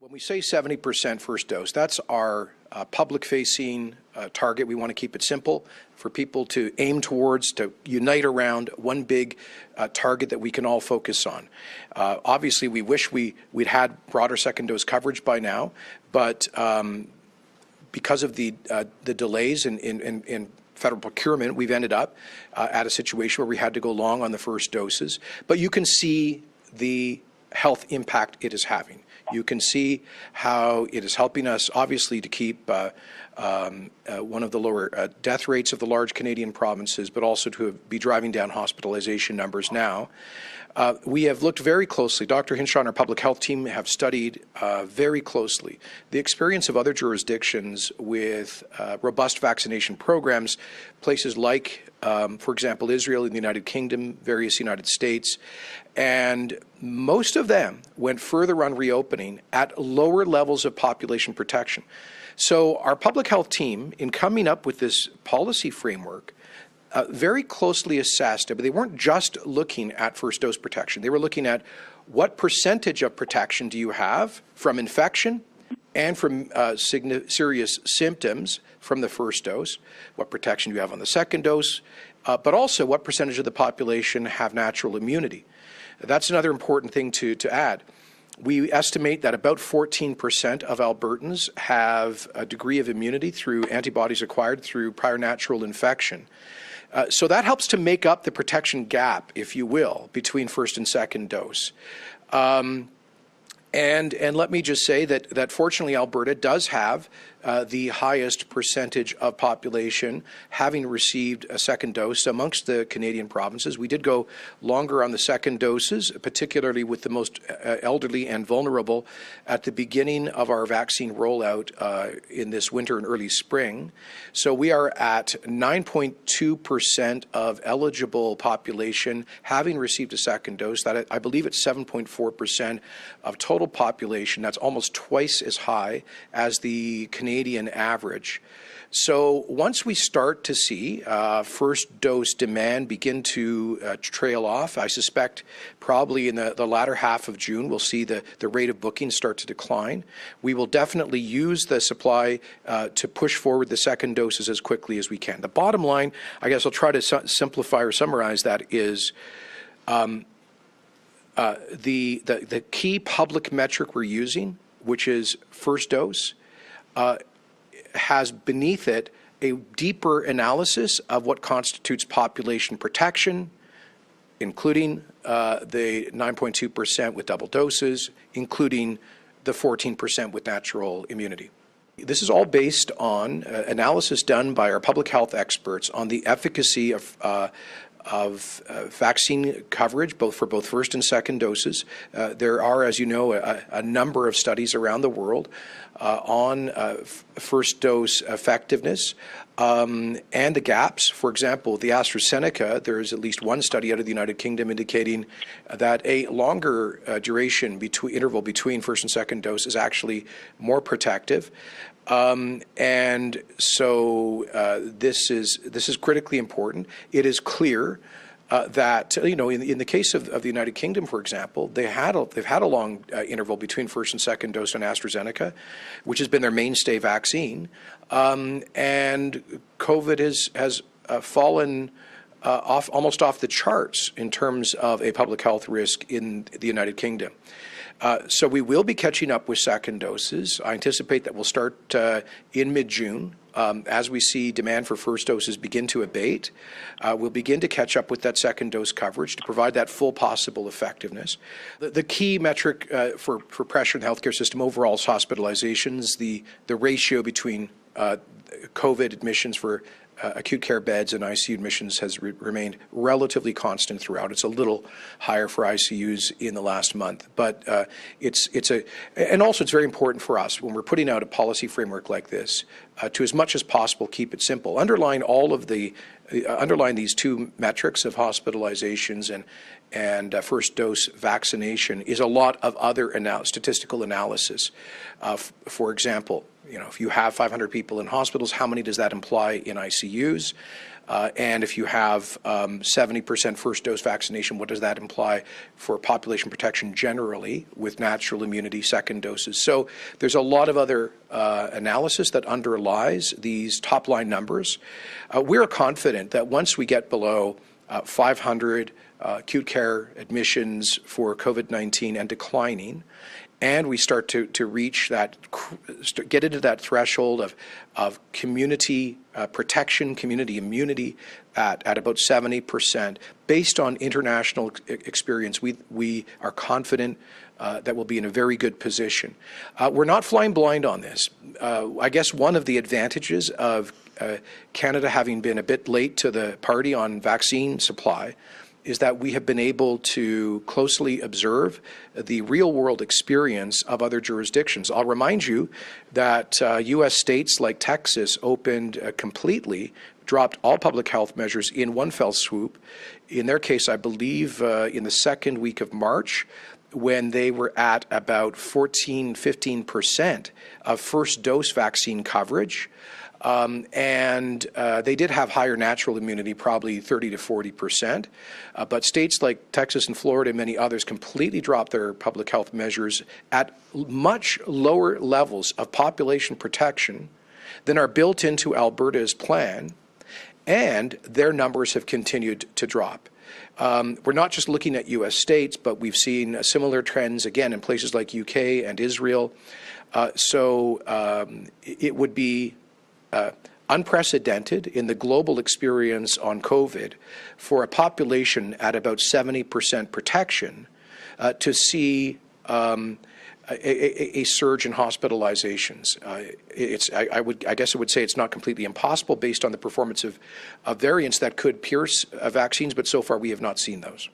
When we say 70% first dose, that's our public-facing target. We want to keep it simple for people to aim towards, to unite around one big target that we can all focus on. Obviously, we wish we'd had broader second dose coverage by now, but because of the delays in federal procurement, we've ended up at a situation where we had to go long on the first doses. But you can see the health impact it is having. You can see how it is helping us, obviously, to keep one of the lower death rates of the large Canadian provinces, but also to be driving down hospitalization numbers now. We have looked very closely. Dr. Hinshaw and our public health team have studied very closely the experience of other jurisdictions with robust vaccination programs, places like, for example, Israel and the United Kingdom, various United States, and most of them went further on reopening at lower levels of population protection. So our public health team, in coming up with this policy framework, very closely assessed it, but they weren't just looking at first dose protection. They were looking at what percentage of protection do you have from infection and from serious symptoms from the first dose, what protection do you have on the second dose, but also what percentage of the population have natural immunity. That's another important thing to add. We estimate that about 14% of Albertans have a degree of immunity through antibodies acquired through prior natural infection. So that helps to make up the protection gap, if you will, between first and second dose. And let me just say that fortunately Alberta does have the highest percentage of population having received a second dose amongst the Canadian provinces. We did go longer on the second doses, particularly with the most elderly and vulnerable at the beginning of our vaccine rollout in this winter and early spring. So we are at 9.2% of eligible population having received a second dose. That I believe it's 7.4% of total population. That's almost twice as high as the Canadian average. So once we start to see first dose demand begin to trail off, I suspect probably in the latter half of June we'll see the rate of booking start to decline. We will definitely use the supply to push forward the second doses as quickly as we can. The bottom line, I guess I'll try to simplify or summarize that, is the key public metric we're using, which is first dose, has beneath it a deeper analysis of what constitutes population protection, including the 9.2% with double doses, including the 14% with natural immunity. This is all based on analysis done by our public health experts on the efficacy of vaccine coverage, both for both first and second doses. There are, as you know, a number of studies around the world on first dose effectiveness and the gaps. For example, the AstraZeneca, there is at least one study out of the United Kingdom indicating that a longer duration interval between first and second dose is actually more protective. And so this is critically important. It is clear that, you know, in the case of the United Kingdom, for example, they've had a long interval between first and second dose on AstraZeneca, which has been their mainstay vaccine, and COVID has fallen almost off the charts in terms of a public health risk in the United Kingdom. So we will be catching up with second doses. I anticipate that we'll start in mid-June. As we see demand for first doses begin to abate, we'll begin to catch up with that second dose coverage to provide that full possible effectiveness. The key metric for pressure in the healthcare system overall is hospitalizations. The ratio between COVID admissions for acute care beds and ICU admissions has remained relatively constant throughout. It's a little higher for ICUs in the last month, but and also it's very important for us when we're putting out a policy framework like this to, as much as possible, keep it simple. Underline these two metrics of hospitalizations and first dose vaccination is a lot of other statistical analysis. For example, if you have 500 people in hospitals, how many does that imply in ICUs? And if you have 70% first dose vaccination, what does that imply for population protection generally with natural immunity second doses? So there's a lot of other analysis that underlies these top line numbers. We're confident that once we get below 500 acute care admissions for COVID-19 and declining, and we start to reach that, get into that threshold of community protection, community immunity at about 70%. Based on international experience, we are confident that we'll be in a very good position. We're not flying blind on this. I guess one of the advantages of Canada having been a bit late to the party on vaccine supply is that we have been able to closely observe the real-world experience of other jurisdictions. I'll remind you that U.S. states like Texas opened completely, dropped all public health measures in one fell swoop. In their case, I believe in the second week of March, when they were at about 15% of first dose vaccine coverage. And they did have higher natural immunity, probably 30 to 40%. But states like Texas and Florida and many others completely dropped their public health measures at much lower levels of population protection than are built into Alberta's plan, and their numbers have continued to drop. We're not just looking at U.S. states, but we've seen similar trends, again, in places like UK and Israel. So it would be unprecedented in the global experience on COVID for a population at about 70% protection to see a surge in hospitalizations. I guess I would say it's not completely impossible based on the performance of variants that could pierce vaccines, but so far we have not seen those.